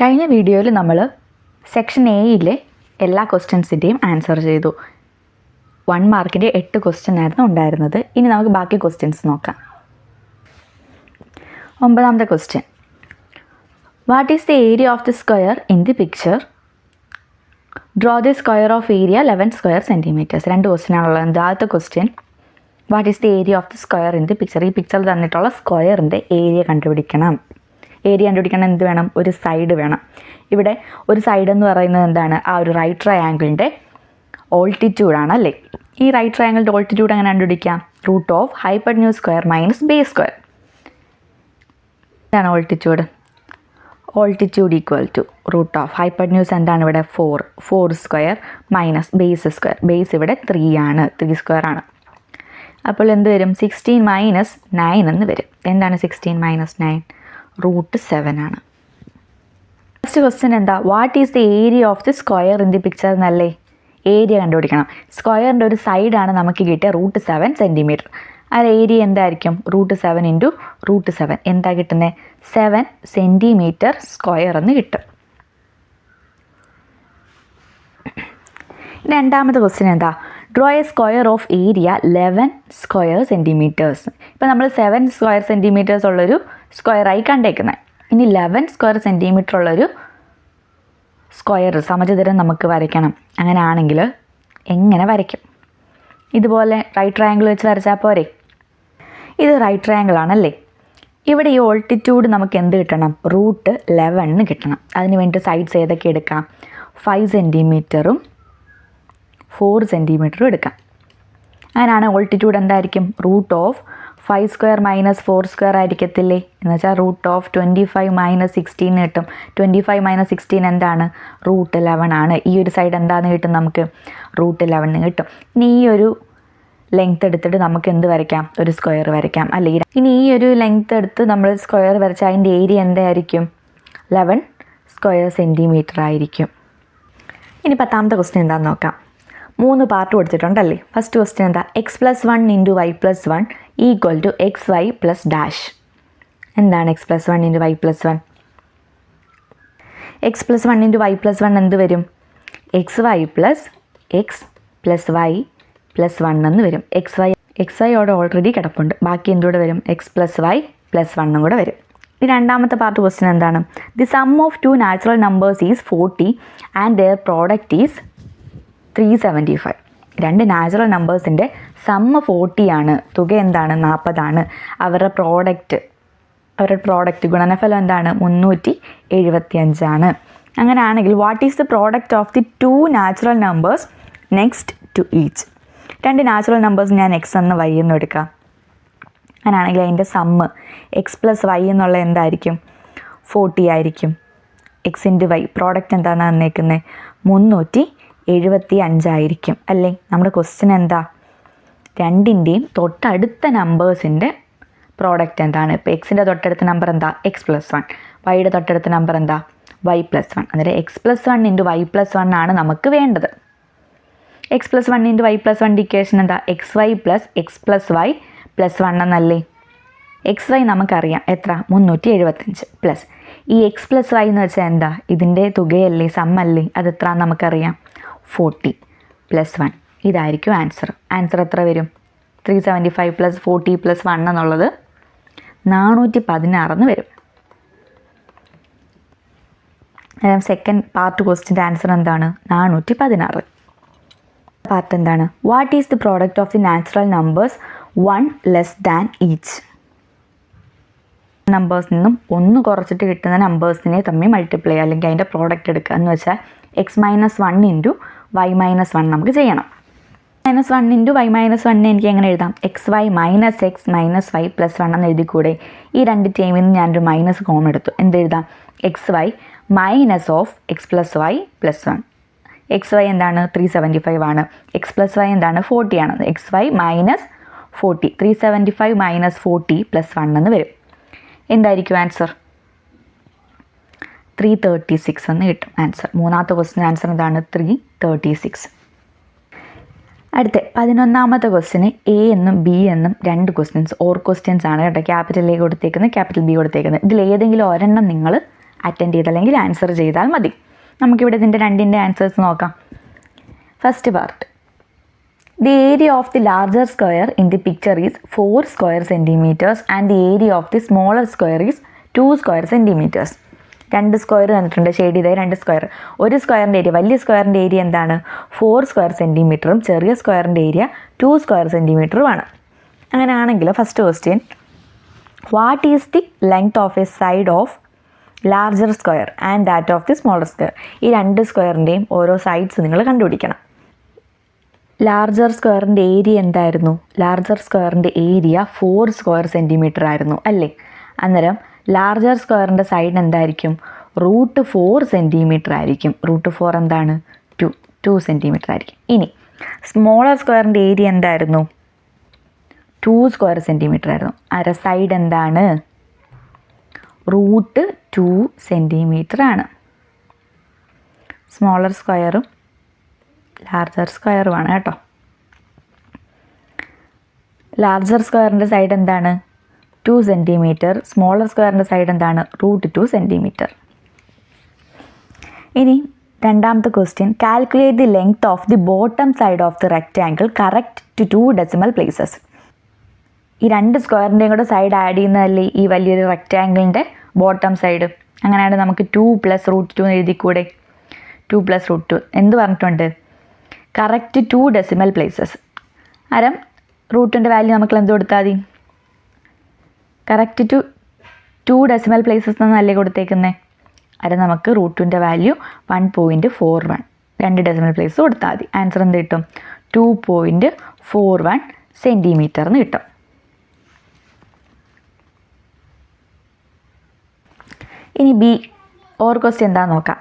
കഴിഞ്ഞ വീഡിയോയിൽ നമ്മൾ സെക്ഷൻ എയിലെ എല്ലാ ക്വസ്റ്റ്യൻസിൻ്റെയും ആൻസർ ചെയ്തു. 1 മാർക്കിൻ്റെ 8 ക്വസ്റ്റ്യൻ ആയിരുന്നു ഉണ്ടായിരുന്നത്. ഇനി നമുക്ക് ബാക്കി ക്വസ്റ്റ്യൻസ് നോക്കാം. 9ാമത്തെ question, what is the area of the square in the picture? Draw the square of area 11 square centimetres. 2 question ആണുള്ളത്. ആദ്യത്തെ question, what is the area of the square in the picture? ഈ പിക്ചറിൽ തന്നിട്ടുള്ള സ്ക്വയറിൻ്റെ area കണ്ടുപിടിക്കണം. Area കണ്ടുപിടിക്കണം എന്ത് വേണം? ഒരു സൈഡ് വേണം. ഇവിടെ ഒരു സൈഡ് എന്ന് പറയുന്നത് എന്താണ്? ആ ഒരു റൈറ്റ് ട്രയാങ്കിളിൻ്റെ ഓൾട്ടിറ്റ്യൂഡാണ് അല്ലേ? ഈ റൈറ്റ് ട്രയാങ്കിളിൻ്റെ ഓൾട്ടിറ്റ്യൂഡ് എങ്ങനെ കണ്ടുപിടിക്കാം? Root of hypotenuse square minus base square. എന്താണ് altitude? Altitude equal to root of hypotenuse എന്താണ് ഇവിടെ? 4 square minus base square. Base ഇവിടെ 3 ആണ്, 3 സ്ക്വയർ ആണ്. അപ്പോൾ എന്ത് വരും? 16 മൈനസ് 9 എന്ന് വരും. എന്താണ് 16 മൈനസ് 9? റൂട്ട് 7 ആണ്. ഫസ്റ്റ് ക്വസ്റ്റ്യൻ എന്താ? What is the area of the square in the picture എന്നല്ലേ? ഏരിയ കണ്ടുപിടിക്കണം. സ്ക്വയറിൻ്റെ ഒരു സൈഡാണ് നമുക്ക് കിട്ടിയ റൂട്ട് 7 സെൻറ്റിമീറ്റർ. ആ ഏരിയ എന്തായിരിക്കും? റൂട്ട് 7 ഇൻറ്റു റൂട്ട് 7 എന്താ കിട്ടുന്നത്? 7 സെൻറ്റിമീറ്റർ സ്ക്വയർ എന്ന് കിട്ടും. രണ്ടാമത്തെ ക്വസ്റ്റ്യൻ എന്താ? Draw A square of area 11 square centimetres. ഇപ്പോൾ നമ്മൾ 7 സ്ക്വയർ സെൻറ്റിമീറ്റേഴ്സ് ഉള്ളൊരു സ്ക്വയറായി കണ്ടേക്കുന്നത്. ഇനി 11 സ്ക്വയർ സെൻറ്റിമീറ്റർ ഉള്ളൊരു സ്ക്വയർ സമചതുരം നമുക്ക് വരയ്ക്കണം. അങ്ങനെയാണെങ്കിൽ എങ്ങനെ വരയ്ക്കും? ഇതുപോലെ റൈറ്റ് ട്രയാങ്കിൾ വെച്ച് വരച്ചാൽ പോരെ? ഇത് റൈറ്റ് ട്രയാങ്കിൾ ആണല്ലേ? ഇവിടെ ഈ ഓൾട്ടിറ്റ്യൂഡ് നമുക്ക് എന്ത് കിട്ടണം? റൂട്ട് 11 കിട്ടണം. അതിന് വേണ്ടി സൈഡ്സ് ഏതൊക്കെ എടുക്കാം? 5 സെൻറ്റിമീറ്ററും 4 സെൻറ്റിമീറ്ററും എടുക്കാം. അങ്ങനെയാണ് ഓൾട്ടിറ്റ്യൂഡ് എന്തായിരിക്കും? Root of 5 square minus 4 square ആയിരിക്കത്തില്ലേ? എന്ന് വെച്ചാൽ റൂട്ട് ഓഫ് 25 മൈനസ് 16 കിട്ടും. 25 മൈനസ് 16 എന്താണ്? റൂട്ട് 11 ആണ്. ഈ ഒരു സൈഡ് എന്താണെന്ന് കിട്ടും നമുക്ക്? റൂട്ട് 11 കിട്ടും. ഇനി ഈ ഒരു ലെങ്ത് എടുത്തിട്ട് നമുക്ക് എന്ത് വരയ്ക്കാം? ഒരു സ്ക്വയർ വരയ്ക്കാം അല്ലേ? ഇനി ഈ ഒരു ലെങ്ത് എടുത്ത് നമ്മൾ സ്ക്വയർ വരച്ചാൽ അതിൻ്റെ ഏരിയ എന്തായിരിക്കും? 11 സ്ക്വയർ സെൻറ്റിമീറ്റർ ആയിരിക്കും. ഇനി 10ാമത്തെ ക്വസ്റ്റ്യൻ എന്താണെന്ന് നോക്കാം. 3 പാർട്ട് കൊടുത്തിട്ടുണ്ടല്ലേ? ഫസ്റ്റ് ക്വസ്റ്റ്യൻ എന്താ? x+1 into y+1 equal to xy plus dash. എന്താണ് x+1 into y+1? x+1 into y+1 എന്ത് വരും? xy plus x plus y plus 1 എന്ന് വരും. xy അവിടെ ഓൾറെഡി കിടപ്പുണ്ട്. ബാക്കി എന്തുകൂടെ വരും? x പ്ലസ് y പ്ലസ് 1 കൂടെ വരും. ഈ രണ്ടാമത്തെ പാർട്ട് ക്വസ്റ്റ്യൻ എന്താണ്? The sum of 2 natural numbers is 40 and their product is 375. 2 natural നമ്പേഴ്സിൻ്റെ സമ്മ് 40 ആണ്. തുക എന്താണ്? 40 ആണ്. അവരുടെ പ്രോഡക്റ്റ് ഗുണനഫലം എന്താണ്? 375 ആണ്. അങ്ങനെയാണെങ്കിൽ what is the product of the 2 natural numbers next to each? 2 natural numbers ഞാൻ x എന്ന് y എന്ന് എടുക്കാം. അങ്ങനെയാണെങ്കിൽ അതിൻ്റെ സമ്മ് x പ്ലസ് y എന്നുള്ള എന്തായിരിക്കും? 40 ആയിരിക്കും. x ഇൻറ്റു y പ്രോഡക്റ്റ് എന്താണ് തന്നേക്കുന്നത്? 375 ആയിരിക്കും അല്ലേ? നമ്മുടെ ക്വസ്റ്റ്യൻ എന്താ? 2ൻ്റെയും തൊട്ടടുത്ത നമ്പേഴ്സിൻ്റെ പ്രോഡക്റ്റ് എന്താണ്? ഇപ്പോൾ എക്സിൻ്റെ തൊട്ടടുത്ത നമ്പർ എന്താ? x+1. വൈയുടെ തൊട്ടടുത്ത നമ്പർ എന്താ? y+1. അന്നേരം x+1 ഇൻറ്റു y+1 ആണ് നമുക്ക് വേണ്ടത്. x+1 ഇൻറ്റു y+1 ഇക്വേഷൻ എന്താ? xy plus x plus y plus 1 എന്നല്ലേ? xy നമുക്കറിയാം എത്ര? 375 പ്ലസ് ഈ x പ്ലസ് y എന്ന് വെച്ചാൽ എന്താ? ഇതിൻ്റെ തുകയല്ലേ? സമ്മല്ലേ? അതെത്ര നമുക്കറിയാം? 40 പ്ലസ് 1. ഇതായിരിക്കും ആൻസർ. ആൻസർ എത്ര വരും? 375 പ്ലസ് 40 പ്ലസ് 1 എന്നുള്ളത് 416 എന്ന് വരും. സെക്കൻഡ് പാർട്ട് ക്വസ്റ്റ്യൻ്റെ ആൻസർ എന്താണ്? 416. പാർട്ട് എന്താണ്? What is the product of the natural numbers 1 less than each? നമ്പേഴ്സിൽ നിന്നും 1 കുറച്ചിട്ട് കിട്ടുന്ന നമ്പേഴ്സിനെ തമ്മിൽ മൾട്ടിപ്ലൈ അല്ലെങ്കിൽ അതിൻ്റെ പ്രോഡക്റ്റ് എടുക്കുക എന്ന് വെച്ചാൽ x-1 ഇൻറ്റു y-1 നമുക്ക് ചെയ്യണം. -1 ഇൻറ്റു y-1 എനിക്ക് എങ്ങനെ എഴുതാം? xy minus x minus y plus 1 എന്ന് എഴുതിക്കൂടെ? ഈ 2 ടൈമിൽ നിന്ന് ഞാനൊരു മൈനസ് കോമൺ എടുത്തു. എന്തെഴുതാം? xy minus of x plus y plus 1. xy എന്താണ്? 375 ആണ്. x പ്ലസ് y എന്താണ്? 40 ആണ്. xy minus 40. 375 മൈനസ് 40 പ്ലസ് 1 എന്ന് വരും. എന്തായിരിക്കും ആൻസർ? 336 എന്ന് കിട്ടും ആൻസർ. 3ാമത്തെ ക്വസ്റ്റ്യൻ ആൻസർ എന്താണ്? 336. അടുത്ത 11ാമത്തെ ക്വസ്റ്റ്യന് എ എന്നും ബി എന്നും 2 ക്വസ്റ്റ്യൻസ് ഓർ ക്വസ്റ്റ്യൻസ് ആണ് കേട്ടോ. ക്യാപിറ്റൽ എ കൊടുത്തേക്കുന്നത്, ക്യാപിറ്റൽ ബി കൊടുത്തേക്കുന്നത്. ഇതിൽ ഏതെങ്കിലും ഒരെണ്ണം നിങ്ങൾ അറ്റൻഡ് ചെയ്തല്ലെങ്കിൽ ആൻസർ ചെയ്താൽ മതി. നമുക്കിവിടെ ഇതിൻ്റെ രണ്ടിൻ്റെ ആൻസേഴ്സ് നോക്കാം. First part, the area of the larger square in the picture is 4 square centimetres and the area of the smaller square is 2 square centimetres. 2 square തന്നിട്ടുണ്ട്, ഷെയ്ഡ് ചെയ്താൽ 2 സ്ക്വയർ. ഒരു സ്ക്വയറിൻ്റെ ഏരിയ, വലിയ സ്ക്വയറിൻ്റെ ഏരിയ എന്താണ്? 4 സ്ക്വയർ സെൻറ്റിമീറ്ററും ചെറിയ സ്ക്വയറിൻ്റെ ഏരിയ 2 സ്ക്വയർ സെൻറ്റിമീറ്ററുമാണ്. അങ്ങനെയാണെങ്കിൽ first question, what is the length of A side of larger square and that of the smaller square? ഈ 2 സ്ക്വയറിൻ്റെയും ഓരോ സൈഡ്സ് നിങ്ങൾ കണ്ടുപിടിക്കണം. ലാർജർ സ്ക്വയറിൻ്റെ ഏരിയ എന്തായിരുന്നു? ലാർജർ സ്ക്വയറിൻ്റെ ഏരിയ 4 സ്ക്വയർ സെൻറ്റിമീറ്റർ ആയിരുന്നു അല്ലേ? അന്നേരം ലാർജർ സ്ക്വയറിൻ്റെ സൈഡ് എന്തായിരിക്കും? √4 സെൻറ്റിമീറ്റർ ആയിരിക്കും. √4 എന്താണ്? 2 സെൻറ്റിമീറ്റർ ആയിരിക്കും. ഇനി സ്മോളർ സ്ക്വയറിൻ്റെ ഏരിയ എന്തായിരുന്നു? 2 സ്ക്വയർ സെൻറ്റിമീറ്റർ ആയിരുന്നു. സൈഡ് എന്താണ്? √2 സെൻറ്റിമീറ്റർ ആണ്. സ്മോളർ സ്ക്വയറും ലാർജർ സ്ക്വയറുമാണ് കേട്ടോ. ലാർജർ സ്ക്വയറിൻ്റെ സൈഡ് എന്താണ്? 2 സെൻറ്റിമീറ്റർ. സ്മോളർ സ്ക്വയറിൻ്റെ സൈഡ് എന്താണ്? √2 സെൻറ്റിമീറ്റർ. ഇനി രണ്ടാമത്തെ question, calculate the length of the bottom side of the rectangle correct to 2 decimal places. ഈ 2 സ്ക്വയറിൻ്റെയും കൂടെ സൈഡ് ആഡ് ചെയ്യുന്നതല്ലേ ഈ വലിയൊരു റെക്റ്റാങ്കിളിൻ്റെ ബോട്ടം സൈഡ്? അങ്ങനെയാണ് നമുക്ക് 2 + √2 എന്ന് എഴുതിക്കൂടെ? 2 + √2 എന്ത് പറഞ്ഞിട്ടുണ്ട്? Correct 2 decimal places. അരം √2ൻ്റെ വാല്യൂ നമുക്ക് എന്ത് കൊടുത്താൽ മതി? കറക്റ്റ് ടു 2 ഡെസിമൽ പ്ലേസസ് എന്നല്ലേ കൊടുത്തേക്കുന്നത്? അത് നമുക്ക് √2ൻ്റെ വാല്യൂ 1.41, 2 ഡെസിമൽ പ്ലേസ് കൊടുത്താൽ മതി. ആൻസർ എന്ത് കിട്ടും? 2.41 സെൻറ്റിമീറ്റർ എന്ന് കിട്ടും. ഇനി ബി ഓർ ക്വസ്റ്റ്യൻ എന്താണെന്ന് നോക്കാം.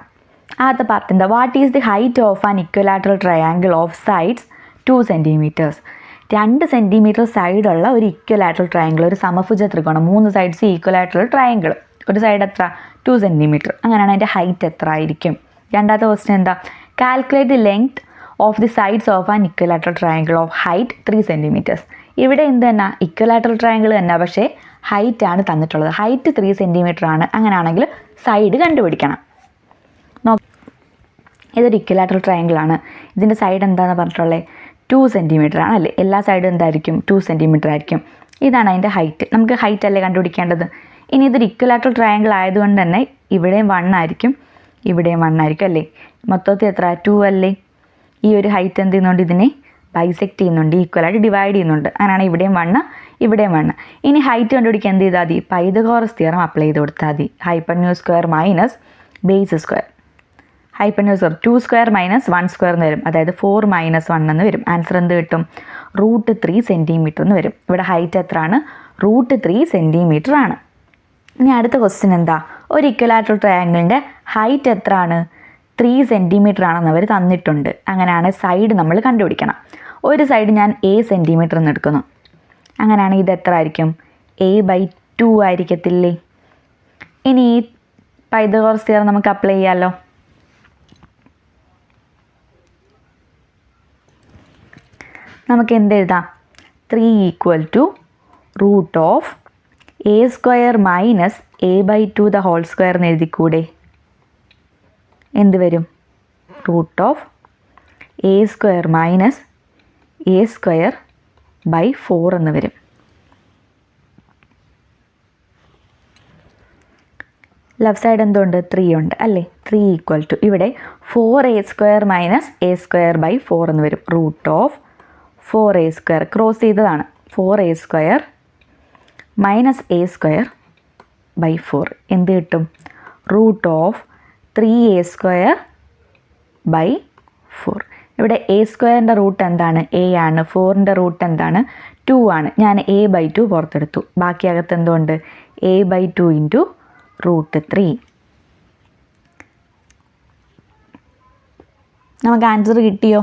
ആദ്യത്തെ പാർട്ട് എന്താ? What is the height of an equilateral triangle of sides 2 centimetres? 2 centimetre സൈഡുള്ള ഒരു ഇക്വലാറ്ററൽ ട്രയാങ്കിൾ, ഒരു സമഭുജ ത്രികോണം, 3 സൈഡ്സ് ഈക്വലാറ്ററൽ ട്രയാങ്കിൾ, ഒരു സൈഡ് എത്ര? 2 സെൻറ്റിമീറ്റർ. അങ്ങനെയാണ് അതിൻ്റെ ഹൈറ്റ് എത്ര ആയിരിക്കും? രണ്ടാമത്തെ ക്വസ്റ്റ്യൻ എന്താ? Calculate the length of the sides of an equilateral triangle of height 3 centimetres. ഇവിടെ എന്ത് തന്നെ? ഇക്വലാറ്ററൽ ട്രയാങ്കിൾ തന്നെ, പക്ഷേ ഹൈറ്റ് ആണ് തന്നിട്ടുള്ളത്. ഹൈറ്റ് 3 സെൻറ്റിമീറ്റർ ആണ്. അങ്ങനെയാണെങ്കിൽ സൈഡ് കണ്ടുപിടിക്കണം. ഇതൊരു ഇക്വലാറ്ററൽ ട്രയാങ്കിൾ ആണ്. ഇതിൻ്റെ സൈഡ് എന്താണെന്ന് പറഞ്ഞിട്ടുള്ളത്? 2 സെൻറ്റിമീറ്റർ ആണ് അല്ലേ? എല്ലാ സൈഡും എന്തായിരിക്കും? 2 സെൻറ്റിമീറ്റർ ആയിരിക്കും. ഇതാണ് അതിൻ്റെ ഹൈറ്റ്. നമുക്ക് ഹൈറ്റ് അല്ലേ കണ്ടുപിടിക്കേണ്ടത്? ഇനി ഇതൊരു ഇക്വലാറ്ററൽ ട്രയാങ്കിൾ ആയതുകൊണ്ട് തന്നെ ഇവിടെയും 1 ആയിരിക്കും, ഇവിടെയും 1 ആയിരിക്കും അല്ലേ? മൊത്തത്തിൽ എത്ര? 2 അല്ലേ? ഈ ഒരു ഹൈറ്റ് എന്ത് ചെയ്യുന്നുണ്ട്? ഇതിനെ ബൈസെക്റ്റ് ചെയ്യുന്നുണ്ട്, ഈക്വലായിട്ട് ഡിവൈഡ് ചെയ്യുന്നുണ്ട്. അങ്ങനെയാണ് ഇവിടെയും 1, ഇവിടെയും 1. ഇനി ഹൈറ്റ് കണ്ടുപിടിക്കാൻ എന്ത് ചെയ്താൽ മതി? പൈതഗോറസ് തിയറം അപ്ലൈ ചെയ്ത് കൊടുത്താൽ മതി. Hypotenuse square minus base square. Hypotenuse 2 square minus 1 square എന്ന് വരും. അതായത് 4 - 1 എന്ന് വരും. ആൻസർ എന്ത് കിട്ടും? √3 സെൻറ്റിമീറ്റർ എന്ന് വരും. ഇവിടെ ഹൈറ്റ് എത്രയാണ്? √3 സെൻറ്റിമീറ്റർ ആണ്. ഇനി അടുത്ത ക്വസ്റ്റ്യൻ എന്താ? ഒരു ഇക്വലാറ്ററൽ ട്രയാങ്കിളിൻ്റെ ഹൈറ്റ് എത്രയാണ്? 3 സെൻറ്റിമീറ്റർ ആണെന്ന് അവർ തന്നിട്ടുണ്ട്. അങ്ങനെയാണ് സൈഡ് നമ്മൾ കണ്ടുപിടിക്കണം. ഒരു സൈഡ് ഞാൻ A സെൻറ്റിമീറ്റർ എന്ന് എടുക്കുന്നു. അങ്ങനെയാണെങ്കിൽ ഇത് എത്ര ആയിരിക്കും? A/2 ആയിരിക്കത്തില്ലേ? ഇനി ഈ പൈതഗോറസ് തിയറം നമുക്ക് അപ്ലൈ ചെയ്യാമല്ലോ. നമുക്ക് എന്ത് എഴുതാം? 3 = √A² minus A/2 the whole square എന്ന് എഴുതിക്കൂടെ? എന്ത് വരും? √A² മൈനസ് A²/4 എന്ന് വരും. ലെഫ്റ്റ് സൈഡ് എന്തുണ്ട്? 3 ഉണ്ട് അല്ലേ? 3 = ഇവിടെ 4A² മൈനസ് A²/4 എന്ന് വരും. √4A² ക്രോസ് ചെയ്തതാണ്. 4A² മൈനസ് A²/4 എന്ത് കിട്ടും? √3A²/4. ഇവിടെ A²ൻ്റെ റൂട്ട് എന്താണ്? A ആണ്. 4ൻ്റെ റൂട്ട് എന്താണ്? 2 ആണ്. ഞാൻ A/2 പുറത്തെടുത്തു. ബാക്കി അകത്ത് എന്തുകൊണ്ട്? A/2 × √3. നമുക്ക് ആൻസർ കിട്ടിയോ?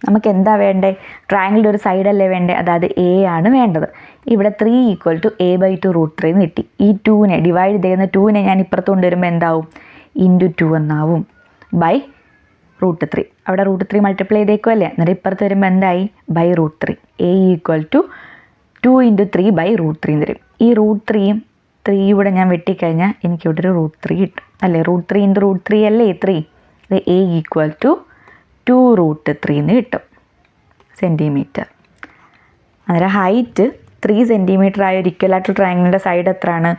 നമുക്ക് എന്താ വേണ്ടേ? ട്രയാങ്കിളിൻ്റെ ഒരു സൈഡല്ലേ വേണ്ടേ? അതായത് A ആണ് വേണ്ടത്. ഇവിടെ 3 = A/2 √3 എന്ന് കിട്ടി. ഈ 2നെ ഡിവൈഡ് ചെയ്യുന്ന 2നെ ഞാൻ ഇപ്പുറത്ത് കൊണ്ടുവരുമ്പോൾ എന്താവും? × 2 എന്നാവും ബൈ √3. അവിടെ √3 മൾട്ടിപ്ലൈ ചെയ്തേക്കും അല്ലേ? എന്നിട്ട് ഇപ്പുറത്ത് വരുമ്പോൾ എന്തായി? ബൈ √3. A = 2 × 3 ബൈ √3 എന്ന് വരും. ഈ √3യും 3 ഇവിടെ ഞാൻ വെട്ടിക്കഴിഞ്ഞാൽ എനിക്കിവിടെ ഒരു √3 കിട്ടും അല്ലേ. √3 × √3 അല്ലേ 3. ഇത് A = 2√3 എന്ന് കിട്ടും സെൻറ്റിമീറ്റർ. അന്നേരം ഹൈറ്റ് 3 സെൻറ്റിമീറ്റർ ആയ ഒരു ഇക്വലാറ്ററൽ ട്രയാങ്കിളിൻ്റെ സൈഡ് എത്രയാണ്?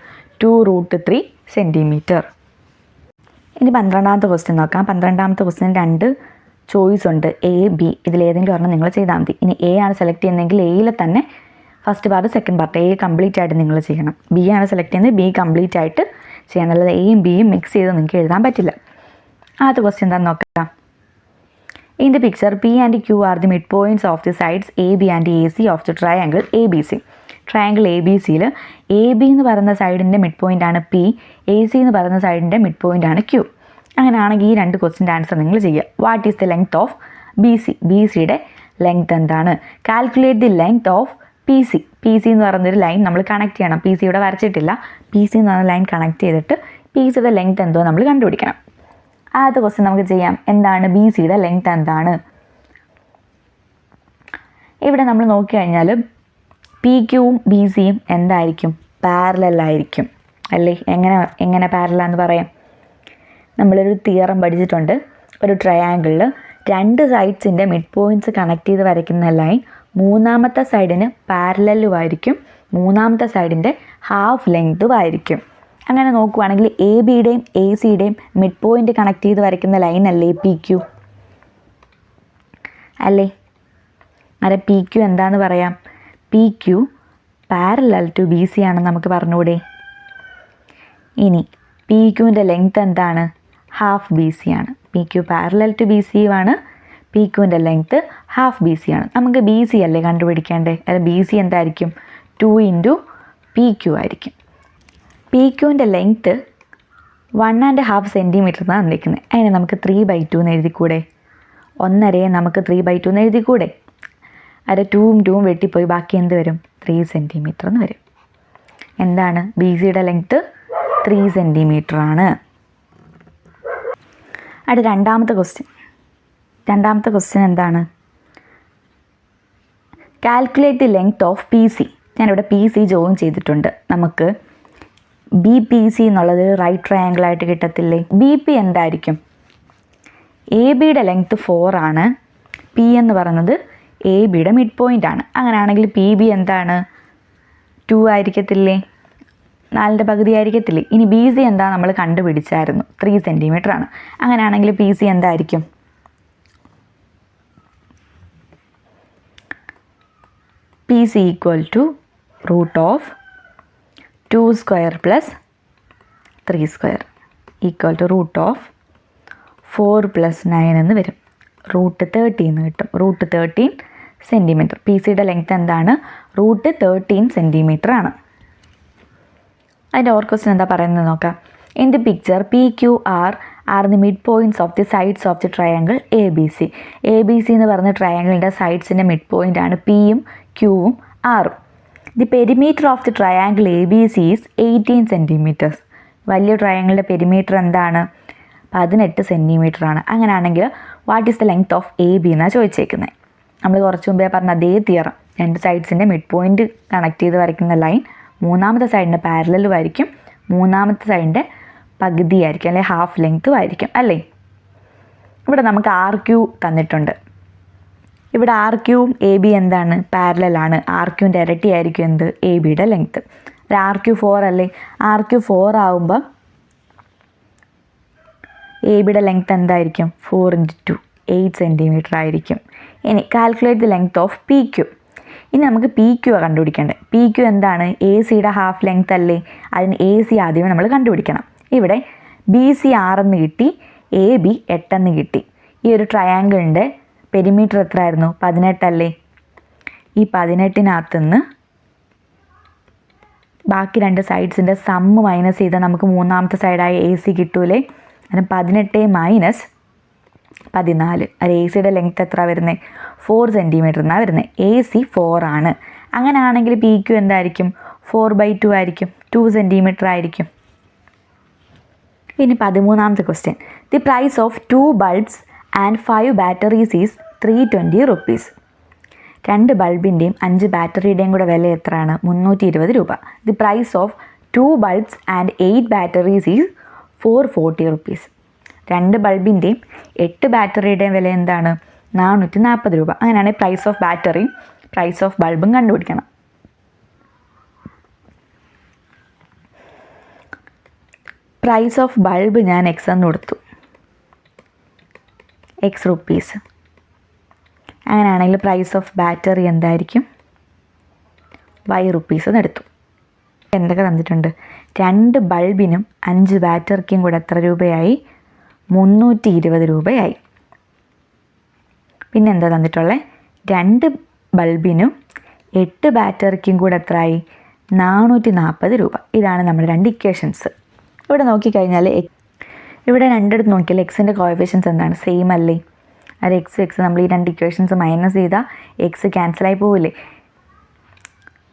2√3 സെൻറ്റിമീറ്റർ. ഇനി 12ാമത്തെ ക്വസ്റ്റ്യൻ നോക്കാം. 12ാമത്തെ ക്വസ്റ്റ്യൻ 2 ചോയ്സ് ഉണ്ട്, A, B. ഇതിലേതെങ്കിലും ഒരെണ്ണം നിങ്ങൾ ചെയ്താൽ മതി. ഇനി A ആണ് സെലക്ട് ചെയ്യുന്നതെങ്കിൽ Aയിൽ തന്നെ first part second part A complete ആയിട്ട് നിങ്ങൾ ചെയ്യണം. B ആണ് സെലക്ട് ചെയ്യുന്നത് B കംപ്ലീറ്റ് ആയിട്ട് ചെയ്യണം. അല്ലാതെ Aയും Bയും മിക്സ് ചെയ്ത് നിങ്ങൾക്ക് എഴുതാൻ പറ്റില്ല. ആദ്യത്തെ ക്വസ്റ്റ്യൻ എന്താണെന്ന് നോക്കാം. In the picture P and Q R the mid points of the sides AB and AC of the triangle ABC. Triangle ABC AB എന്ന് പറയുന്ന സൈഡിൻ്റെ മിഡ് പോയിൻ്റാണ് P, AC എന്ന് പറയുന്ന സൈഡിൻ്റെ മിഡ് പോയിൻ്റാണ് Q. അങ്ങനെയാണെങ്കിൽ ഈ 2 ക്വസ്റ്റ്യൻ്റെ ആൻസർ നിങ്ങൾ ചെയ്യുക. What is the length of BC? BCയുടെ ലെങ്ത് എന്താണ്? Calculate the length of PC. PC എന്ന് പറയുന്നൊരു ലൈൻ നമ്മൾ കണക്ട് ചെയ്യണം. PC ഇവിടെ വരച്ചിട്ടില്ല. PC എന്ന് പറയുന്ന ലൈൻ കണക്ട് ചെയ്തിട്ട് PCയുടെ ലെങ്ത് എന്തോ നമ്മൾ കണ്ടുപിടിക്കണം. ആദ്യത്തെ ക്വസ്റ്റ്യൻ നമുക്ക് ചെയ്യാം. എന്താണ് BCയുടെ ലെങ്ത് എന്താണ്? ഇവിടെ നമ്മൾ നോക്കിക്കഴിഞ്ഞാൽ PQവും BCയും എന്തായിരിക്കും? പാരലലായിരിക്കും അല്ലേ. എങ്ങനെ പാരലാന്ന് പറയാം? നമ്മളൊരു തിയറം പഠിച്ചിട്ടുണ്ട്. ഒരു ട്രയാങ്കിളിൽ 2 സൈഡ്സിൻ്റെ മിഡ് പോയിൻറ്റ്സ് കണക്ട് ചെയ്ത് വരയ്ക്കുന്ന ലൈൻ മൂന്നാമത്തെ സൈഡിന് പാരലലുമായിരിക്കും, മൂന്നാമത്തെ സൈഡിൻ്റെ ഹാഫ് ലെങ്തും ആയിരിക്കും. അങ്ങനെ നോക്കുവാണെങ്കിൽ ABയുടെയും ACയുടെയും മിഡ് പോയിൻ്റ് കണക്ട് ചെയ്ത് വരയ്ക്കുന്ന ലൈൻ അല്ലേ PQ അല്ലേ. അതെ, PQ എന്താണെന്ന് പറയാം? PQ പാരലൽ ടു BC ആണെന്ന് നമുക്ക് പറഞ്ഞുകൂടെ. ഇനി PQൻ്റെ ലെങ്ത് എന്താണ്? ഹാഫ് BC ആണ്. PQ പാരലൽ ടു BC ആണ്. PQൻ്റെ ലെങ്ത് ഹാഫ് BC ആണ്. നമുക്ക് BC അല്ലേ കണ്ടുപിടിക്കേണ്ടത്. അത് BC എന്തായിരിക്കും? 2 × PQ ആയിരിക്കും. PQൻ്റെ ലെങ്ത്ത് 1.5 സെൻറ്റിമീറ്റർ എന്നാണ് തന്നിരിക്കുന്നത്. അതിനെ നമുക്ക് 3/2 എന്ന് എഴുതിക്കൂടെ? 1.5 നമുക്ക് 3/2 എന്ന് എഴുതിക്കൂടെ? അത് 2ഉം 2ഉം വെട്ടിപ്പോയി ബാക്കി എന്ത് വരും? 3 സെൻറ്റിമീറ്റർ എന്ന് വരും. എന്താണ് BCയുടെ ലെങ്ത്ത്? 3 സെൻറ്റിമീറ്റർ ആണ്. അത് രണ്ടാമത്തെ ക്വസ്റ്റ്യൻ എന്താണ്? Calculate the length of PC. ഞാനിവിടെ PC ജോയിൻ ചെയ്തിട്ടുണ്ട്. നമുക്ക് BPC എന്നുള്ളത് റൈറ്റ് ട്രയാങ്കിൾ ആയിട്ട് കിട്ടത്തില്ലേ? BP എന്തായിരിക്കും? ABയുടെ ലെങ്ത്ത് 4 ആണ്. P എന്ന് പറയുന്നത് ABയുടെ മിഡ് പോയിൻ്റ് ആണ്. അങ്ങനെയാണെങ്കിൽ PB എന്താണ്? 2 ആയിരിക്കത്തില്ലേ? 4ൻ്റെ പകുതി ആയിരിക്കത്തില്ലേ? ഇനി BC എന്താ നമ്മൾ കണ്ടുപിടിച്ചായിരുന്നു? 3 സെൻറ്റിമീറ്റർ ആണ്. അങ്ങനെയാണെങ്കിൽ PC എന്തായിരിക്കും? PC = √2² + 3² =4 + 9 എന്ന് വരും. √13 എന്ന് കിട്ടും. √13 സെൻറ്റിമീറ്റർ. PCയുടെ ലെങ്ത് എന്താണ്? √13 സെൻറ്റിമീറ്റർ ആണ്. അതിൻ്റെ ക്വസ്റ്റ്യൻ എന്താ പറയുന്നത് നോക്കാം. In the picture PQR are the mid points of the sides of the triangle ABC. ABC എന്ന് പറഞ്ഞ ട്രയാങ്കിളിൻ്റെ സൈഡ്സിൻ്റെ മിഡ് പോയിൻ്റ് ആണ് Pയും Qവും Rഉം. The perimeter of the triangle ABC is 18 centimetres. വലിയ ട്രയാങ്കിളിൻ്റെ പെരിമീറ്റർ എന്താണ്? 18 സെൻറ്റിമീറ്റർ ആണ്. അങ്ങനെയാണെങ്കിൽ what is the length of AB എന്നാണ് ചോദിച്ചേക്കുന്നത്. നമ്മൾ കുറച്ച് മുമ്പേ പറഞ്ഞ അതേ തിയറം. 2 സൈഡ്സിൻ്റെ മിഡ് പോയിൻ്റ് കണക്ട് ചെയ്ത് വരയ്ക്കുന്ന ലൈൻ മൂന്നാമത്തെ സൈഡിൻ്റെ പാരലലും ആയിരിക്കും, മൂന്നാമത്തെ സൈഡിൻ്റെ പകുതിയായിരിക്കും അല്ലെങ്കിൽ ഹാഫ് ലെങ്ത്തും ആയിരിക്കും അല്ലേ. ഇവിടെ നമുക്ക് RQ തന്നിട്ടുണ്ട്. ഇവിടെ RQവും AB എന്താണ്? പാരലലാണ്. RQൻ്റെ ഇരട്ടി ആയിരിക്കും എന്ത്? ABയുടെ ലെങ്ത്ത്. RQ 4 അല്ലേ. RQ 4 ആകുമ്പോൾ ABയുടെ ലെങ്ത്ത് എന്തായിരിക്കും? 4 × 2 8 സെൻറ്റിമീറ്റർ ആയിരിക്കും. ഇനി calculate the length of PQ. ഇനി നമുക്ക് PQ കണ്ടുപിടിക്കേണ്ടത്. PQ എന്താണ്? ACയുടെ ഹാഫ് ലെങ്ത് അല്ലേ. അതിന് AC ആദ്യമേ നമ്മൾ കണ്ടുപിടിക്കണം. ഇവിടെ BC 6 എന്ന് കിട്ടി, AB 8 എന്ന് കിട്ടി. ഈ ഒരു ട്രയാങ്കിളിൻ്റെ പെരിമീറ്റർ എത്ര ആയിരുന്നു? 18 അല്ലേ. ഈ 18-നകത്തുനിന്ന് ബാക്കി 2 സൈഡ്സിൻ്റെ സമ്മ് മൈനസ് ചെയ്താൽ നമുക്ക് മൂന്നാമത്തെ സൈഡായ AC കിട്ടൂലേ. അതിന് 18 - 14. അത് ACയുടെ ലെങ്ത്ത് എത്ര വരുന്നത്? 4 സെൻറ്റിമീറ്റർ എന്നാണ് വരുന്നത്. AC 4 ആണ്. അങ്ങനെയാണെങ്കിൽ PQ എന്തായിരിക്കും? 4/2 ആയിരിക്കും. 2 സെൻറ്റിമീറ്റർ ആയിരിക്കും. ഇനി 13ാമത്തെ question. The price of 2 bulbs and 5 batteries is 320 rupees. 2 ബൾബിൻ്റെയും 5 ബാറ്ററിയുടെയും കൂടെ വില എത്രയാണ്? 320 രൂപ. The price of 2 bulbs and 8 batteries is 440 rupees. 2 ബൾബിൻ്റെയും 8 ബാറ്ററിയുടെയും വില എന്താണ്? 440 രൂപ. അങ്ങനെയാണെങ്കിൽ പ്രൈസ് ഓഫ് ബാറ്ററിയും പ്രൈസ് ഓഫ് ബൾബും കണ്ടുപിടിക്കണം. പ്രൈസ് ഓഫ് ബൾബ് ഞാൻ എക്സ് എന്ന് കൊടുത്തു, എക്സ് റുപ്പീസ്. അങ്ങനെയാണെങ്കിൽ പ്രൈസ് ഓഫ് ബാറ്ററി എന്തായിരിക്കും? Y rupees എന്നെടുത്തു. എന്തൊക്കെ തന്നിട്ടുണ്ട്? 2 ബൾബിനും 5 ബാറ്ററിക്കും കൂടെ എത്ര രൂപയായി? 320 രൂപയായി. പിന്നെന്താ തന്നിട്ടുള്ളത്? 2 ബൾബിനും 8 ബാറ്ററിക്കും കൂടെ എത്രയായി? 440 രൂപ. ഇതാണ് നമ്മുടെ 2 ഇക്വേഷൻസ്. ഇവിടെ നോക്കിക്കഴിഞ്ഞാൽ ഇവിടെ രണ്ടിടത്ത് നോക്കിയാൽ എക്സിൻ്റെ കോഎഫിഷ്യൻസ് എന്താണ്? സെയിം അല്ലേ? അത് എക്സ് നമ്മൾ ഈ 2 ഇക്വേഷൻസ് മൈനസ് ചെയ്താൽ എക്സ് ക്യാൻസലായി പോവില്ലേ?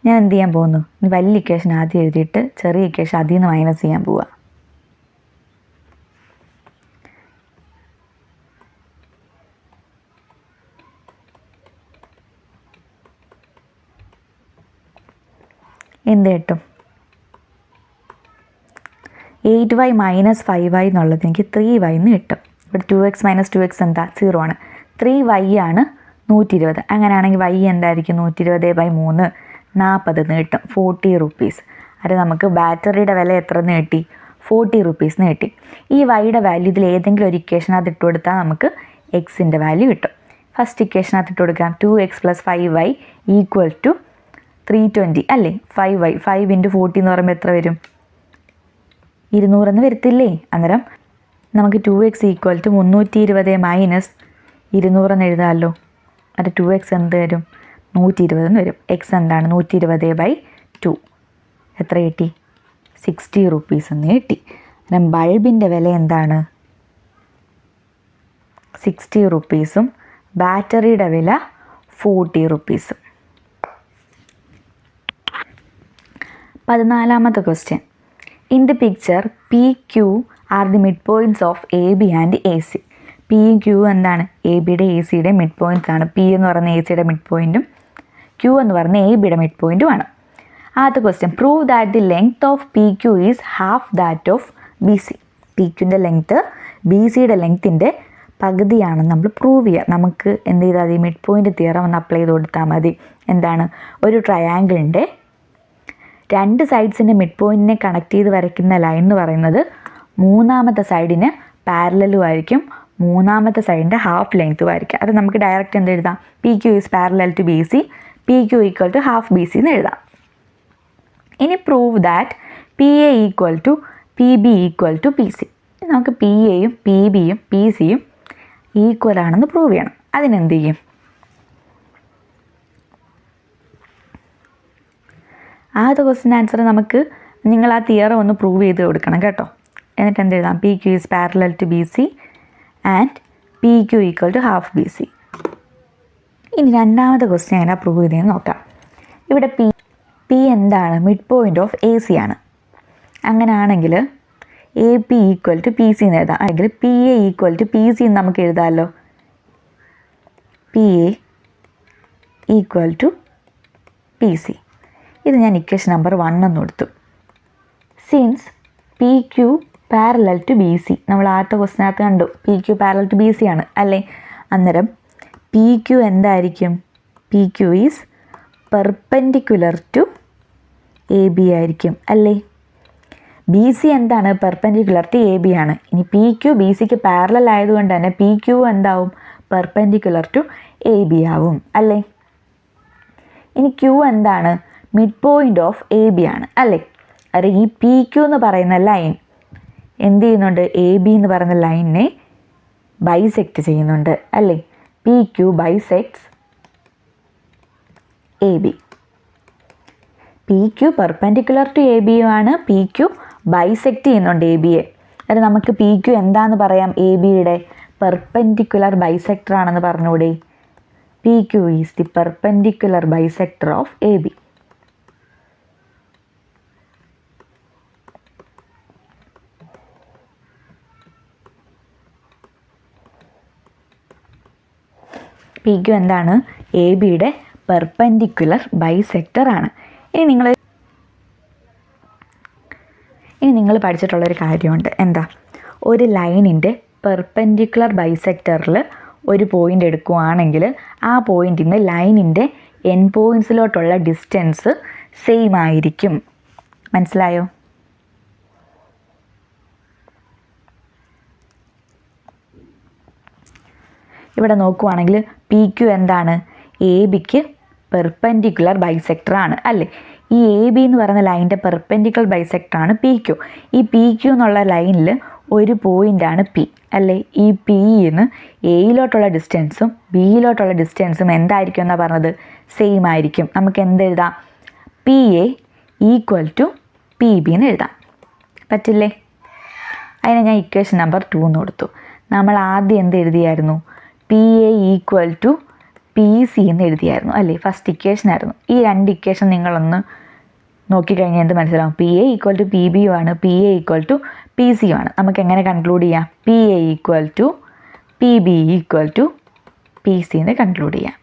ഞാൻ എന്ത് ചെയ്യാൻ പോകുന്നു? വലിയ ഇക്വേഷൻ ആദ്യം എഴുതിയിട്ട് ചെറിയ ഇക്വേഷൻ അതിൽ നിന്ന് മൈനസ് ചെയ്യാൻ പോവുക. എന്ത് കിട്ടും? 8y മൈനസ് 5y എന്നുള്ളത് എനിക്ക് 3y എന്ന് കിട്ടും. ഇവിടെ 2x മൈനസ് 2x എന്താ? 0 ആണ്. 3y ആണ് 120. അങ്ങനെയാണെങ്കിൽ y എന്തായിരിക്കും? 120/3 40 എന്ന് കിട്ടും. 40 റുപ്പീസ്. അത് നമുക്ക് ബാറ്ററിയുടെ വില എത്ര എന്ന് കിട്ടി? 40 റുപ്പീസ് എന്ന് കിട്ടി. ഈ വൈയുടെ വാല്യൂ ഇതിൽ ഏതെങ്കിലും ഒരു ഇക്വേഷനകത്ത് ഇട്ട് കൊടുത്താൽ നമുക്ക് എക്സിൻ്റെ വാല്യൂ കിട്ടും. ഫസ്റ്റ് ഇക്വേഷനകത്ത് ഇട്ട് കൊടുക്കാം. 2x + 5y = 320 അല്ലേ? 5y 5 × 40 എന്ന് പറയുമ്പോൾ എത്ര വരും? 200 എന്ന് വരത്തില്ലേ? അന്നേരം നമുക്ക് 2x = 320 മൈനസ് 200 എന്ന് എഴുതാമല്ലോ. അത് 2x എന്ത് വരും? 120 എന്ന് വരും. എക്സ് എന്താണ്? 120/2. എത്ര കിട്ടി? 60 റുപ്പീസ് എന്ന് കിട്ടി. അന്നേരം ബൾബിൻ്റെ വില എന്താണ്? 60 റുപ്പീസും ബാറ്ററിയുടെ വില 40 റുപ്പീസും. 14ാമത്തെ question. In the picture PQ are the mid points of AB and AC. PQ എന്താണ്? ABയുടെ ACയുടെ മിഡ് പോയിൻറ്റ്സ് ആണ്. P എന്ന് പറയുന്ന ACയുടെ മിഡ് പോയിൻറ്റും Q എന്ന് പറയുന്ന ABയുടെ മിഡ് പോയിൻറ്റുമാണ്. ആദ്യത്തെ question. Prove that the length of PQ is half that of BC. PQൻ്റെ ലെങ്ത്ത് BCയുടെ ലെങ്ത്തിൻ്റെ പകുതിയാണെന്ന് നമ്മൾ പ്രൂവ് ചെയ്യുക. നമുക്ക് എന്ത് ചെയ്താൽ മതി? മിഡ് പോയിൻ്റ് തിയറം ഒന്ന് അപ്ലൈ ചെയ്ത് കൊടുത്താൽ മതി. എന്താണ്? ഒരു ട്രയാങ്കിളിൻ്റെ 2 സൈഡ്സിൻ്റെ മിഡ് പോയിൻറ്റിനെ കണക്ട് ചെയ്ത് വരയ്ക്കുന്ന ലൈൻ എന്ന് പറയുന്നത് 3ാമത്തെ സൈഡിന് പാരലലും ആയിരിക്കും, 3ാമത്തെ സൈഡിൻ്റെ ഹാഫ് ലെങ്ത്തും ആയിരിക്കും. അത് നമുക്ക് ഡയറക്റ്റ് എന്ത് എഴുതാം? PQ is parallel to BC, PQ = half BC എന്ന് എഴുതാം. ഇനി prove that PA = PB = PC. നമുക്ക് PAയും PBയും PCയും ഈക്വൽ ആണെന്ന് പ്രൂവ് ചെയ്യണം. അതിനെന്ത് ചെയ്യും? ആദ്യത്തെ ക്വസ്റ്റിൻ്റെ ആൻസർ നമുക്ക് നിങ്ങൾ ആ തിയറം ഒന്ന് പ്രൂവ് ചെയ്ത് കൊടുക്കണം കേട്ടോ. എന്നിട്ട് എന്ത് എഴുതാം? PQ is parallel to BC and PQ = half BC. ഇനി രണ്ടാമത്തെ ക്വസ്റ്റ്യൻ എങ്ങനെ പ്രൂവ് ചെയ്തതെന്ന് നോക്കാം. ഇവിടെ P എന്താണ്? മിഡ് പോയിൻ്റ് ഓഫ് AC ആണ്. അങ്ങനെയാണെങ്കിൽ AP = PC എന്ന് എഴുതാം. അല്ലെങ്കിൽ PA = PC എന്ന് നമുക്ക് എഴുതാമല്ലോ. PA = PC. ഇത് ഞാൻ ഇക്വേഷൻ നമ്പർ 1 എന്ന് കൊടുത്തു. Since PQ parallel to BC, നമ്മൾ ആദ്യത്തെ ക്വസ്റ്റിനകത്ത് കണ്ടു PQ പാരലൽ ടു BC ആണ് അല്ലേ? അന്നേരം PQ എന്തായിരിക്കും? PQ is perpendicular to AB ആയിരിക്കും അല്ലേ? BC എന്താണ്? പെർപെൻഡിക്കുലർ ടു AB ആണ്. ഇനി PQ BCക്ക് പാരലൽ ആയതുകൊണ്ട് തന്നെ PQ എന്താവും? പെർപെൻഡിക്കുലർ ടു AB ആവും അല്ലേ? ഇനി Q എന്താണ്? മിഡ് പോയിൻ്റ് ഓഫ് AB ആണ് അല്ലേ? അത് ഈ PQ എന്ന് പറയുന്ന ലൈൻ എന്ത് ചെയ്യുന്നുണ്ട്? AB എന്ന് പറയുന്ന ലൈനിനെ ബൈസെക്റ്റ് ചെയ്യുന്നുണ്ട് അല്ലേ? PQ bisects AB. PQ perpendicular to AB ആണ്. PQ ബൈസെക്റ്റ് ചെയ്യുന്നുണ്ട് ABയെ. അത് നമുക്ക് PQ എന്താണെന്ന് പറയാം? ABയുടെ പെർപെൻഡിക്കുലർ ബൈസെക്ടർ ആണെന്ന് പറഞ്ഞൂടെ? PQ is the perpendicular bisector of AB. PQ എന്താണ്? ABയുടെ പെർപെൻഡിക്കുലർ ബൈസെക്ടർ ആണ്. ഇനി നിങ്ങൾ നിങ്ങൾ പഠിച്ചിട്ടുള്ളൊരു കാര്യമുണ്ട്. എന്താ? ഒരു ലൈനിൻ്റെ പെർപെൻഡിക്കുലർ ബൈസെക്ടറിൽ ഒരു പോയിൻ്റ് എടുക്കുകയാണെങ്കിൽ ആ പോയിൻറ്റിൽ നിന്ന് ലൈനിൻ്റെ എൻ പോയിൻറ്റ്സിലോട്ടുള്ള ഡിസ്റ്റൻസ് സെയിം ആയിരിക്കും. മനസ്സിലായോ? ഇവിടെ നോക്കുവാണെങ്കിൽ പി ക്യു എന്താണ്? എ ബിക്ക് പെർപെൻഡിക്കുലർ ബൈസെക്ടറാണ് അല്ലേ? ഈ എ ബി എന്ന് പറയുന്ന ലൈനിൻ്റെ പെർപെൻഡിക്കുലർ ബൈസെക്ടറാണ് പി ക്യു. ഈ പി ക്യു എന്നുള്ള ലൈനിൽ ഒരു പോയിൻ്റാണ് പി അല്ലേ? ഈ പിന്ന് എയിലോട്ടുള്ള ഡിസ്റ്റൻസും ബിയിലോട്ടുള്ള ഡിസ്റ്റൻസും എന്തായിരിക്കും എന്നാണ് പറഞ്ഞത്? സെയിം ആയിരിക്കും. നമുക്ക് എന്തെഴുതാം? P A equal to P B എന്ന് എഴുതാം. പറ്റില്ലേ? അതിനെ ഞാൻ ഇക്വേഷൻ നമ്പർ 2 എന്ന് കൊടുത്തു. നമ്മൾ ആദ്യം എന്ത് എഴുതിയായിരുന്നു? P A equal to P C എന്ന് എഴുതിയായിരുന്നു അല്ലേ? ഫസ്റ്റ് ഇക്വേഷൻ ആയിരുന്നു. ഈ 2 ഇക്വേഷൻ നിങ്ങളൊന്ന് നോക്കിക്കഴിഞ്ഞാൽ എന്ത് മനസ്സിലാവും? P A equal to P B യു ആണ്, P A equal to P C യു ആണ്. നമുക്ക് എങ്ങനെ കൺക്ലൂഡ് ചെയ്യാം? P A equal to P B equal to P C എന്ന് കൺക്ലൂഡ് ചെയ്യാം.